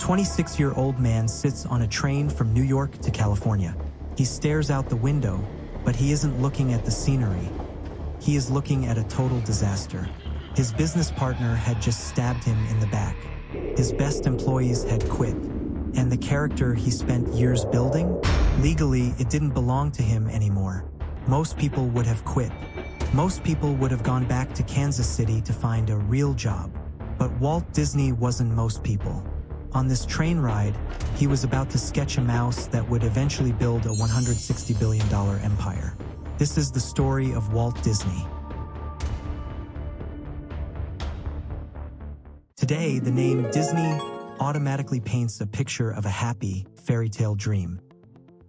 26-year-old man sits on a train from New York to California. He stares out the window, but he isn't looking at the scenery. He is looking at a total disaster. His business partner had just stabbed him in the back. His best employees had quit. And the character he spent years building? Legally, it didn't belong to him anymore. Most people would have quit. Most people would have gone back to Kansas City to find a real job. But Walt Disney wasn't most people. On this train ride, he was about to sketch a mouse that would eventually build a $160 billion empire. This is the story of Walt Disney. Today, the name Disney automatically paints a picture of a happy, fairy tale dream.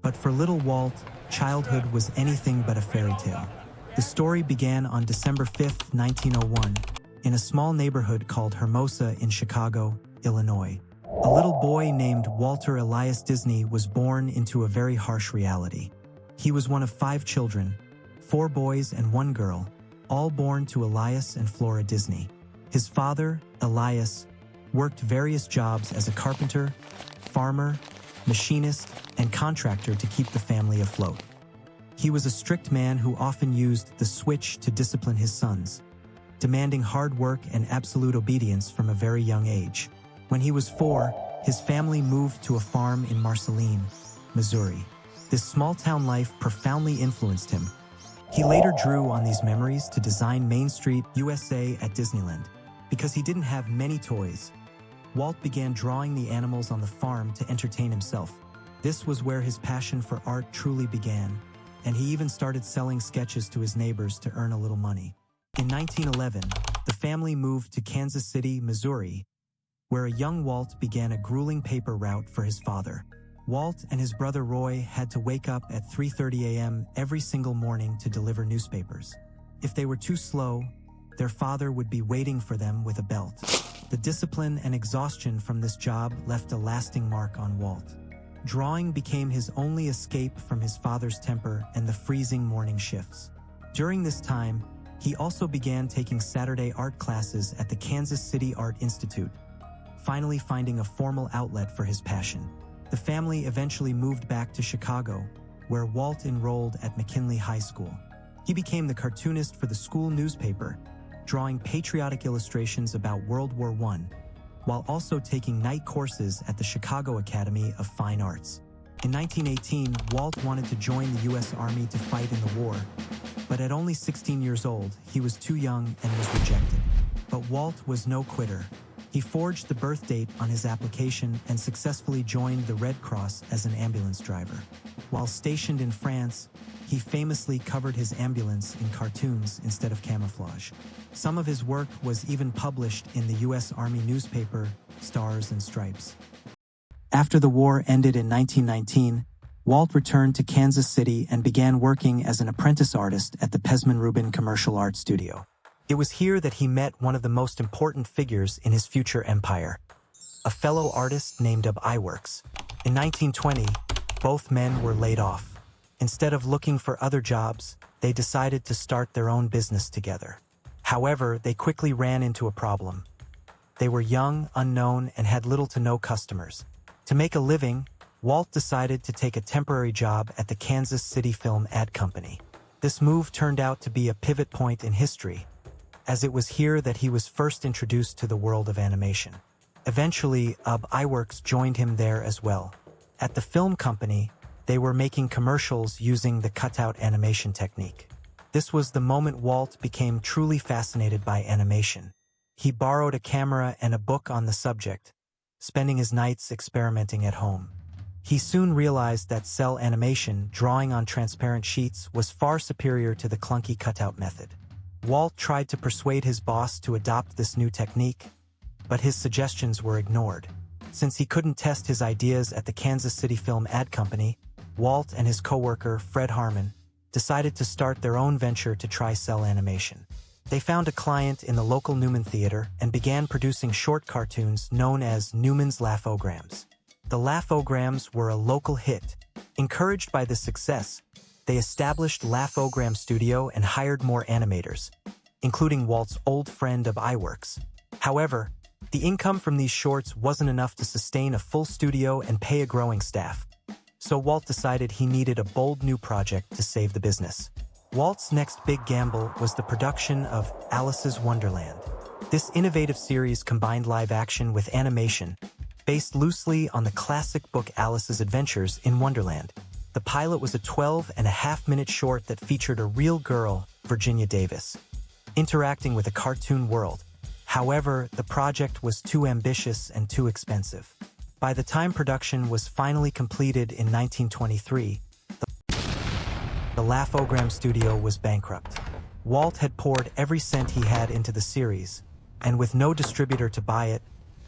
But for little Walt, childhood was anything but a fairy tale. The story began on December 5, 1901, in a small neighborhood called Hermosa in Chicago, Illinois. A little boy named Walter Elias Disney was born into a very harsh reality. He was one of 5 children, 4 boys and 1 girl, all born to Elias and Flora Disney. His father, Elias, worked various jobs as a carpenter, farmer, machinist, and contractor to keep the family afloat. He was a strict man who often used the switch to discipline his sons, demanding hard work and absolute obedience from a very young age. When he was 4, his family moved to a farm in Marceline, Missouri. This small-town life profoundly influenced him. He later drew on these memories to design Main Street, USA at Disneyland. Because he didn't have many toys, Walt began drawing the animals on the farm to entertain himself. This was where his passion for art truly began, and he even started selling sketches to his neighbors to earn a little money. In 1911, the family moved to Kansas City, Missouri, where a young Walt began a grueling paper route for his father. Walt and his brother Roy had to wake up at 3:30 a.m. every single morning to deliver newspapers. If they were too slow, their father would be waiting for them with a belt. The discipline and exhaustion from this job left a lasting mark on Walt. Drawing became his only escape from his father's temper and the freezing morning shifts. During this time, he also began taking Saturday art classes at the Kansas City Art Institute, finally finding a formal outlet for his passion. The family eventually moved back to Chicago, where Walt enrolled at McKinley High School. He became the cartoonist for the school newspaper, drawing patriotic illustrations about World War I, while also taking night courses at the Chicago Academy of Fine Arts. In 1918, Walt wanted to join the U.S. Army to fight in the war, but at only 16 years old, he was too young and was rejected. But Walt was no quitter. He forged the birth date on his application and successfully joined the Red Cross as an ambulance driver. While stationed in France, he famously covered his ambulance in cartoons instead of camouflage. Some of his work was even published in the U.S. Army newspaper, Stars and Stripes. After the war ended in 1919, Walt returned to Kansas City and began working as an apprentice artist at the Pesman Rubin Commercial Art Studio. It was here that he met one of the most important figures in his future empire, a fellow artist named Iwerks. In 1920, both men were laid off. Instead of looking for other jobs, they decided to start their own business together. However, they quickly ran into a problem. They were young, unknown, and had little to no customers. To make a living, Walt decided to take a temporary job at the Kansas City Film Ad Company. This move turned out to be a pivot point in history, as it was here that he was first introduced to the world of animation. Eventually, Iwerks joined him there as well. At the film company, they were making commercials using the cutout animation technique. This was the moment Walt became truly fascinated by animation. He borrowed a camera and a book on the subject, spending his nights experimenting at home. He soon realized that cell animation, drawing on transparent sheets, was far superior to the clunky cutout method. Walt tried to persuade his boss to adopt this new technique, but his suggestions were ignored. Since he couldn't test his ideas at the Kansas City Film Ad Company, Walt and his coworker, Fred Harmon, decided to start their own venture to try cell animation. They found a client in the local Newman Theater and began producing short cartoons known as Newman's Laugh-O-Grams. The Laugh-O-Grams were a local hit. Encouraged by this success, they established Laugh-O-Gram Studio and hired more animators, including Walt's old friend Iwerks. However, The income from these shorts wasn't enough to sustain a full studio and pay a growing staff. So Walt decided he needed a bold new project to save the business. Walt's next big gamble was the production of Alice's Wonderland. This innovative series combined live action with animation, based loosely on the classic book Alice's Adventures in Wonderland. The pilot was a 12-and-a-half-minute short that featured a real girl, Virginia Davis, interacting with a cartoon world. However, the project was too ambitious and too expensive. By the time production was finally completed in 1923, the Laugh-O-Gram studio was bankrupt. Walt had poured every cent he had into the series, and with no distributor to buy it,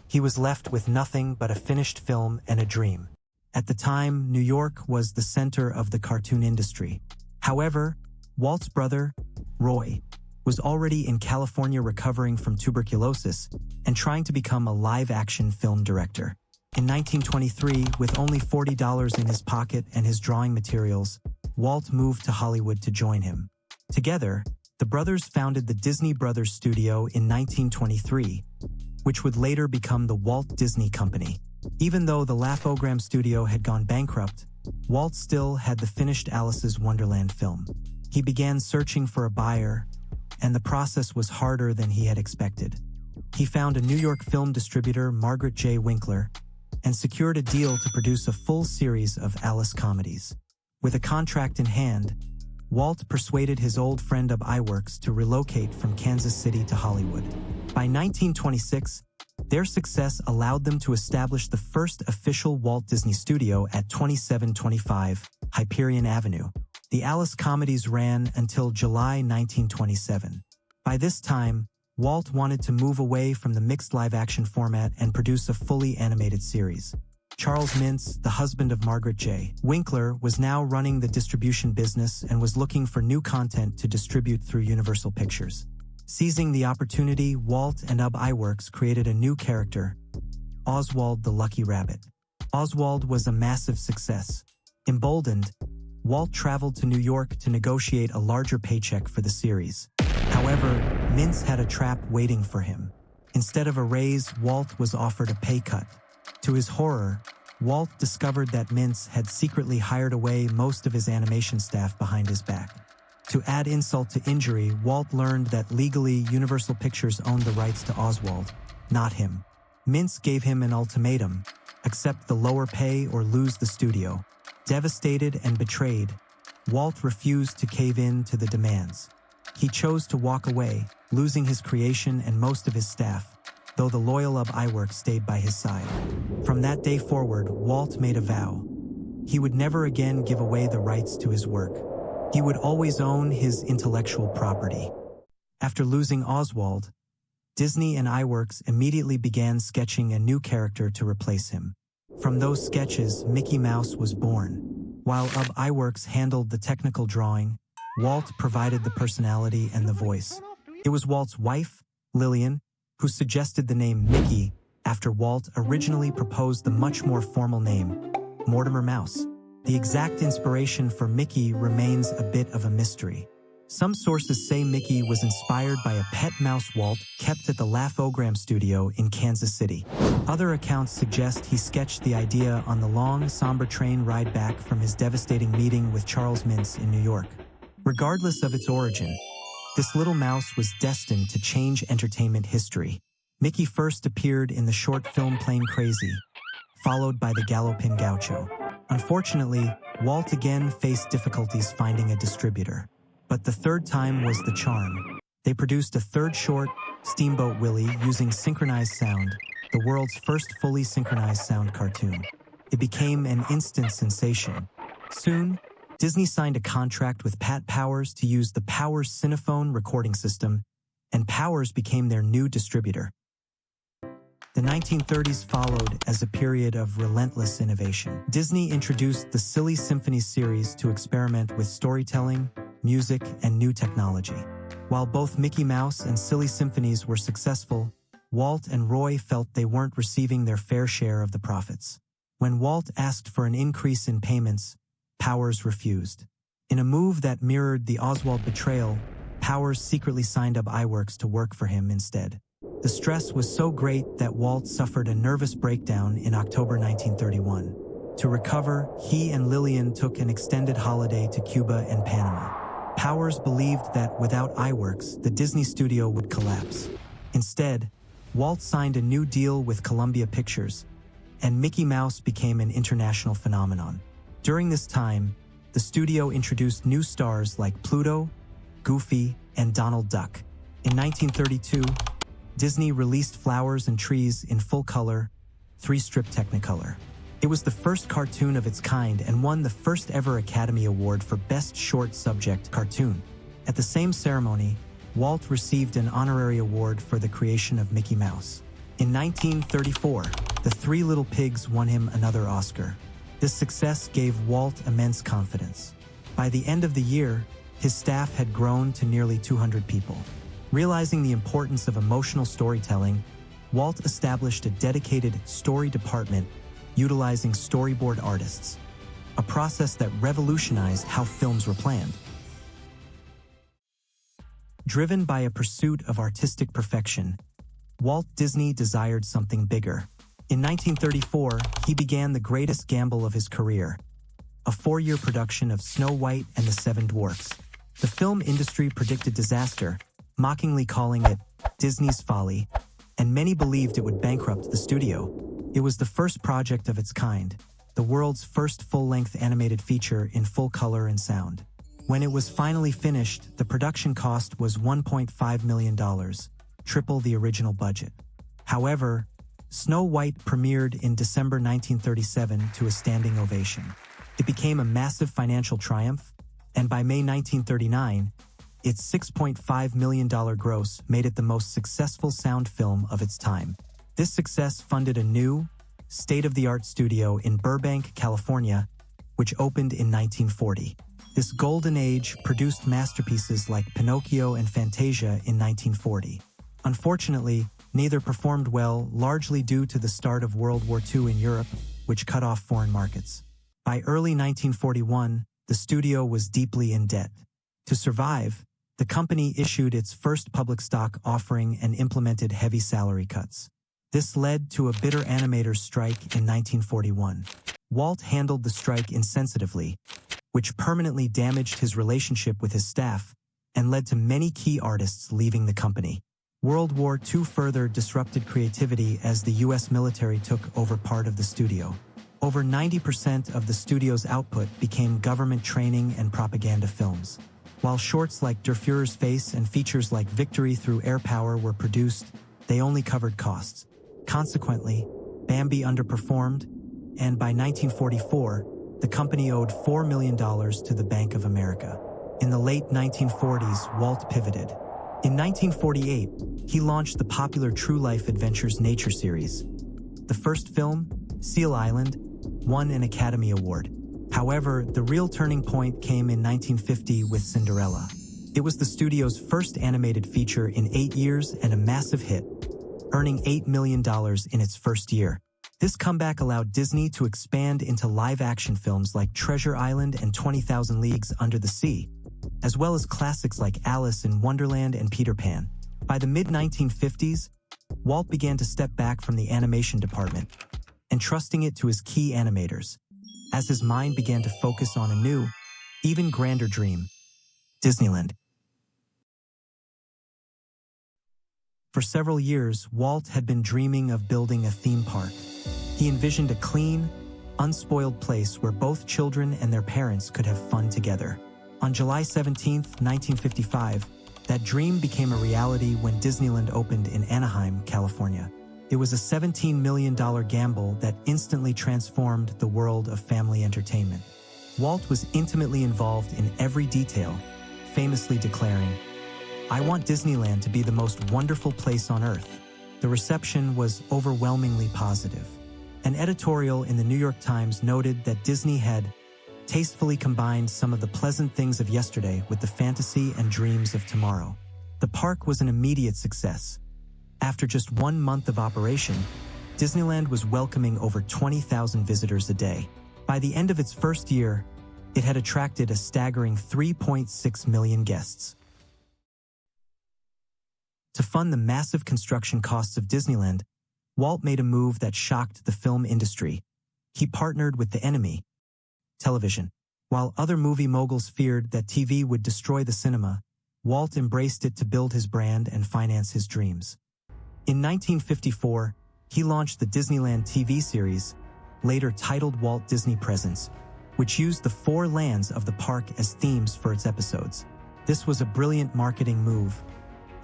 he was left with nothing but a finished film and a dream. At the time, New York was the center of the cartoon industry. However, Walt's brother, Roy, was already in California recovering from tuberculosis and trying to become a live-action film director. In 1923, with only $40 in his pocket and his drawing materials, Walt moved to Hollywood to join him. Together, the brothers founded the Disney Brothers Studio in 1923, which would later become the Walt Disney Company. Even though the Laugh-O-Gram studio had gone bankrupt, Walt still had the finished Alice's Wonderland film. He began searching for a buyer, and the process was harder than he had expected. He found a New York film distributor, Margaret J. Winkler, and secured a deal to produce a full series of Alice comedies. With a contract in hand, Walt persuaded his old friend Ub Iwerks to relocate from Kansas City to Hollywood. By 1926, their success allowed them to establish the first official Walt Disney Studio at 2725 Hyperion Avenue. The Alice comedies ran until July 1927. By this time, Walt wanted to move away from the mixed live-action format and produce a fully animated series. Charles Mintz, the husband of Margaret J. Winkler, was now running the distribution business and was looking for new content to distribute through Universal Pictures. Seizing the opportunity, Walt and Ub Iwerks created a new character, Oswald the Lucky Rabbit. Oswald was a massive success. Emboldened, Walt traveled to New York to negotiate a larger paycheck for the series. However, Mintz had a trap waiting for him. Instead of a raise, Walt was offered a pay cut. To his horror, Walt discovered that Mintz had secretly hired away most of his animation staff behind his back. To add insult to injury, Walt learned that legally Universal Pictures owned the rights to Oswald, not him. Mintz gave him an ultimatum: accept the lower pay or lose the studio. Devastated and betrayed, Walt refused to cave in to the demands. He chose to walk away, losing his creation and most of his staff, though the loyal Ub Iwerks stayed by his side. From that day forward, Walt made a vow. He would never again give away the rights to his work. He would always own his intellectual property. After losing Oswald, Disney and Iwerks immediately began sketching a new character to replace him. From those sketches, Mickey Mouse was born. While Ub Iwerks handled the technical drawing, Walt provided the personality and the voice. It was Walt's wife, Lillian, who suggested the name Mickey after Walt originally proposed the much more formal name, Mortimer Mouse. The exact inspiration for Mickey remains a bit of a mystery. Some sources say Mickey was inspired by a pet mouse Walt kept at the Laugh-O-Gram studio in Kansas City. Other accounts suggest he sketched the idea on the long, somber train ride back from his devastating meeting with Charles Mintz in New York. Regardless of its origin, this little mouse was destined to change entertainment history. Mickey first appeared in the short film Plane Crazy, followed by the Gallopin' Gaucho. Unfortunately, Walt again faced difficulties finding a distributor. But the third time was the charm. They produced a third short, Steamboat Willie, using synchronized sound, the world's first fully synchronized sound cartoon. It became an instant sensation. Soon, Disney signed a contract with Pat Powers to use the Powers Cinephone recording system, and Powers became their new distributor. The 1930s followed as a period of relentless innovation. Disney introduced the Silly Symphonies series to experiment with storytelling, music, and new technology. While both Mickey Mouse and Silly Symphonies were successful, Walt and Roy felt they weren't receiving their fair share of the profits. When Walt asked for an increase in payments, Powers refused. In a move that mirrored the Oswald betrayal, Powers secretly signed Ub Iwerks to work for him instead. The stress was so great that Walt suffered a nervous breakdown in October 1931. To recover, he and Lillian took an extended holiday to Cuba and Panama. Powers believed that without iWorks, the Disney studio would collapse. Instead, Walt signed a new deal with Columbia Pictures, and Mickey Mouse became an international phenomenon. During this time, the studio introduced new stars like Pluto, Goofy, and Donald Duck. In 1932, Disney released Flowers and Trees in full color, 3-strip Technicolor. It was the first cartoon of its kind and won the first ever Academy Award for Best Short Subject Cartoon. At the same ceremony, Walt received an honorary award for the creation of Mickey Mouse. In 1934, The Three Little Pigs won him another Oscar. This success gave Walt immense confidence. By the end of the year, his staff had grown to nearly 200 people. Realizing the importance of emotional storytelling, Walt established a dedicated story department utilizing storyboard artists, a process that revolutionized how films were planned. Driven by a pursuit of artistic perfection, Walt Disney desired something bigger. In 1934, he began the greatest gamble of his career, a 4-year production of Snow White and the Seven Dwarfs. The film industry predicted disaster, mockingly calling it Disney's folly, and many believed it would bankrupt the studio. It was the first project of its kind, the world's first full-length animated feature in full color and sound. When it was finally finished, the production cost was $1.5 million, triple the original budget. However, Snow White premiered in December 1937 to a standing ovation. It became a massive financial triumph, and by May 1939, its $6.5 million gross made it the most successful sound film of its time. This success funded a new, state-of-the-art studio in Burbank, California, which opened in 1940. This golden age produced masterpieces like Pinocchio and Fantasia in 1940. Unfortunately, neither performed well, largely due to the start of World War II in Europe, which cut off foreign markets. By early 1941, the studio was deeply in debt. To survive, the company issued its first public stock offering and implemented heavy salary cuts. This led to a bitter animators' strike in 1941. Walt handled the strike insensitively, which permanently damaged his relationship with his staff and led to many key artists leaving the company. World War II further disrupted creativity as the U.S. military took over part of the studio. Over 90% of the studio's output became government training and propaganda films. While shorts like Der Fuhrer's Face and features like Victory Through Air Power were produced, they only covered costs. Consequently, Bambi underperformed, and by 1944, the company owed $4 million to the Bank of America. In the late 1940s, Walt pivoted. In 1948, he launched the popular True Life Adventures nature series. The first film, Seal Island, won an Academy Award. However, the real turning point came in 1950 with Cinderella. It was the studio's first animated feature in 8 years and a massive hit, earning $8 million in its first year. This comeback allowed Disney to expand into live-action films like Treasure Island and 20,000 Leagues Under the Sea, as well as classics like Alice in Wonderland and Peter Pan. By the mid-1950s, Walt began to step back from the animation department, entrusting it to his key animators, as his mind began to focus on a new, even grander dream: Disneyland. For several years, Walt had been dreaming of building a theme park. He envisioned a clean, unspoiled place where both children and their parents could have fun together. On July 17, 1955, that dream became a reality when Disneyland opened in Anaheim, California. It was a $17 million gamble that instantly transformed the world of family entertainment. Walt was intimately involved in every detail, famously declaring, "I want Disneyland to be the most wonderful place on earth." The reception was overwhelmingly positive. An editorial in the New York Times noted that Disney had tastefully combined some of the pleasant things of yesterday with the fantasy and dreams of tomorrow. The park was an immediate success. After just 1 month of operation, Disneyland was welcoming over 20,000 visitors a day. By the end of its first year, it had attracted a staggering 3.6 million guests. To fund the massive construction costs of Disneyland, Walt made a move that shocked the film industry. He partnered with the enemy, television. While other movie moguls feared that TV would destroy the cinema, Walt embraced it to build his brand and finance his dreams. In 1954, he launched the Disneyland TV series, later titled Walt Disney Presents, which used the 4 lands of the park as themes for its episodes. This was a brilliant marketing move,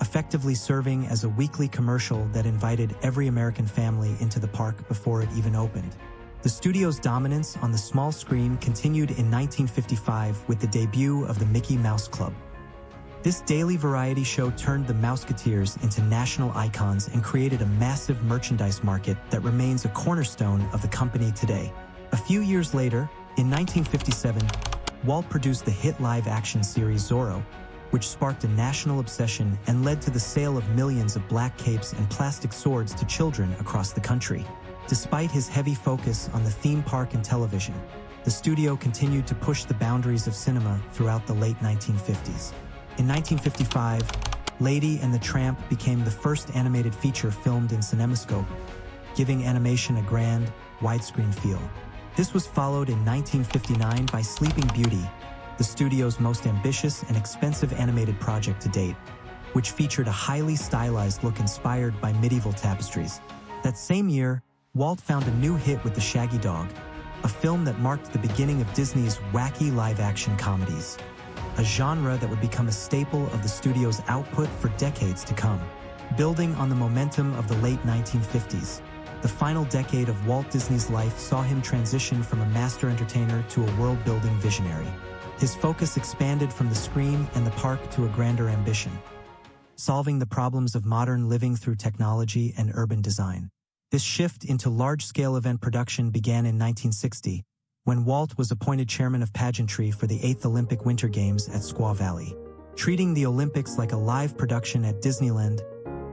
effectively serving as a weekly commercial that invited every American family into the park before it even opened. The studio's dominance on the small screen continued in 1955 with the debut of the Mickey Mouse Club. This daily variety show turned the Mouseketeers into national icons and created a massive merchandise market that remains a cornerstone of the company today. A few years later, in 1957, Walt produced the hit live-action series Zorro, which sparked a national obsession and led to the sale of millions of black capes and plastic swords to children across the country. Despite his heavy focus on the theme park and television, the studio continued to push the boundaries of cinema throughout the late 1950s. In 1955, Lady and the Tramp became the first animated feature filmed in CinemaScope, giving animation a grand, widescreen feel. This was followed in 1959 by Sleeping Beauty, the studio's most ambitious and expensive animated project to date, which featured a highly stylized look inspired by medieval tapestries. That same year, Walt found a new hit with The Shaggy Dog, a film that marked the beginning of Disney's wacky live-action comedies, a genre that would become a staple of the studio's output for decades to come. Building on the momentum of the late 1950s, the final decade of Walt Disney's life saw him transition from a master entertainer to a world-building visionary. His focus expanded from the screen and the park to a grander ambition, solving the problems of modern living through technology and urban design. This shift into large-scale event production began in 1960, when Walt was appointed chairman of pageantry for the 8th Olympic Winter Games at Squaw Valley. Treating the Olympics like a live production at Disneyland,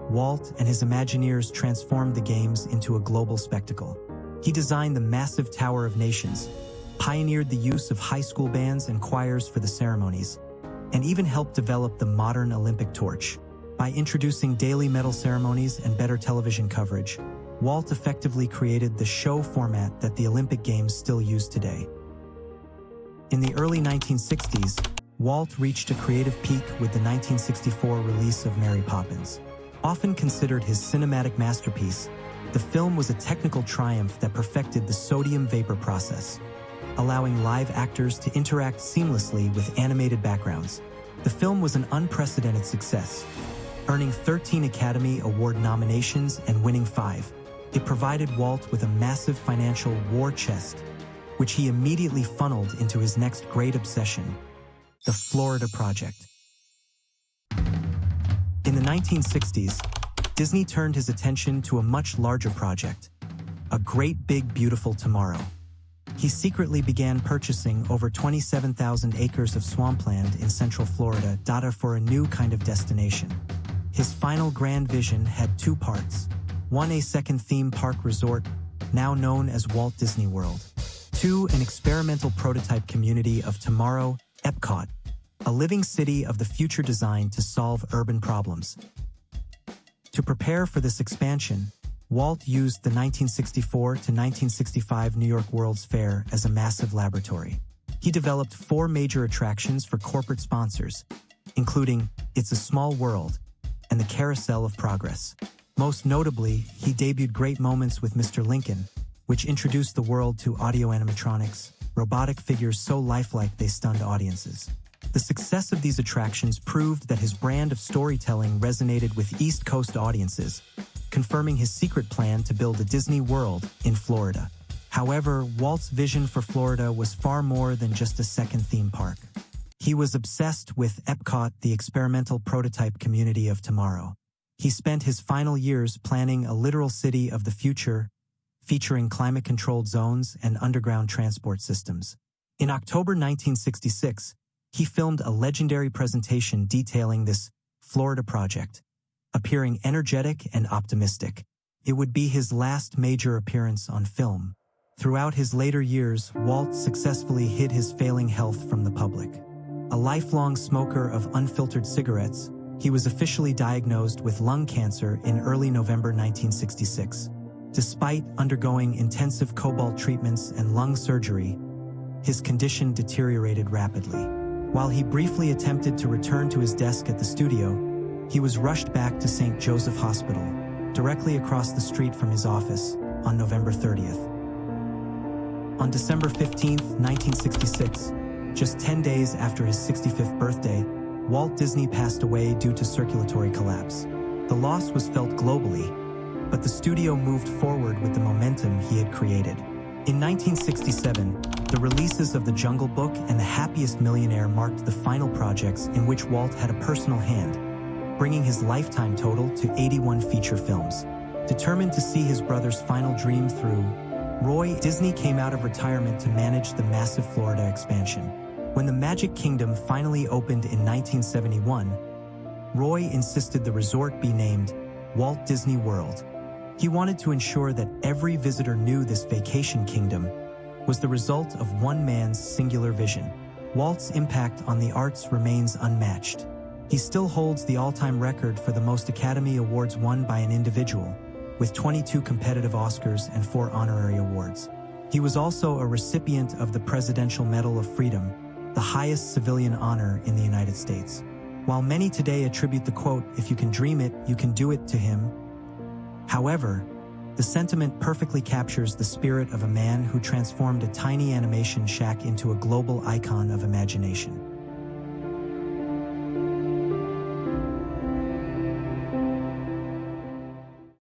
Walt and his Imagineers transformed the Games into a global spectacle. He designed the massive Tower of Nations, pioneered the use of high school bands and choirs for the ceremonies, and even helped develop the modern Olympic torch. By introducing daily medal ceremonies and better television coverage, Walt effectively created the show format that the Olympic Games still use today. In the early 1960s, Walt reached a creative peak with the 1964 release of Mary Poppins. Often considered his cinematic masterpiece, the film was a technical triumph that perfected the sodium vapor process, allowing live actors to interact seamlessly with animated backgrounds. The film was an unprecedented success, earning 13 Academy Award nominations and winning 5. It provided Walt with a massive financial war chest, which he immediately funneled into his next great obsession, the Florida Project. In the 1960s, Disney turned his attention to a much larger project, a great big beautiful tomorrow. He secretly began purchasing over 27,000 acres of swampland in central Florida for a new kind of destination. His final grand vision had 2 parts. 1, a second theme park resort, now known as Walt Disney World. 2, an experimental prototype community of tomorrow, Epcot, a living city of the future designed to solve urban problems. To prepare for this expansion, Walt used the 1964 to 1965 New York World's Fair as a massive laboratory. He developed 4 major attractions for corporate sponsors, including It's a Small World and the Carousel of Progress. Most notably, he debuted Great Moments with Mr. Lincoln, which introduced the world to audio animatronics, robotic figures so lifelike they stunned audiences. The success of these attractions proved that his brand of storytelling resonated with East Coast audiences, confirming his secret plan to build a Disney World in Florida. However, Walt's vision for Florida was far more than just a second theme park. He was obsessed with Epcot, the experimental prototype community of tomorrow. He spent his final years planning a literal city of the future, featuring climate-controlled zones and underground transport systems. In October 1966, he filmed a legendary presentation detailing this Florida project, appearing energetic and optimistic. It would be his last major appearance on film. Throughout his later years, Walt successfully hid his failing health from the public. A lifelong smoker of unfiltered cigarettes, He was officially diagnosed with lung cancer in early November 1966. Despite undergoing intensive cobalt treatments and lung surgery, his condition deteriorated rapidly. While he briefly attempted to return to his desk at the studio, he was rushed back to St. Joseph Hospital, directly across the street from his office, on November 30th. On December 15, 1966, just 10 days after his 65th birthday, Walt Disney passed away due to circulatory collapse. The loss was felt globally, but the studio moved forward with the momentum he had created. In 1967, the releases of The Jungle Book and The Happiest Millionaire marked the final projects in which Walt had a personal hand, bringing his lifetime total to 81 feature films. Determined to see his brother's final dream through, Disney came out of retirement to manage the massive Florida expansion. When the Magic Kingdom finally opened in 1971, Roy insisted the resort be named Walt Disney World. He wanted to ensure that every visitor knew this vacation kingdom was the result of one man's singular vision. Walt's impact on the arts remains unmatched. He still holds the all-time record for the most Academy Awards won by an individual, with 22 competitive Oscars and 4 honorary awards. He was also a recipient of the Presidential Medal of Freedom, the highest civilian honor in the United States. While many today attribute the quote, "If you can dream it, you can do it," to him, however, the sentiment perfectly captures the spirit of a man who transformed a tiny animation shack into a global icon of imagination.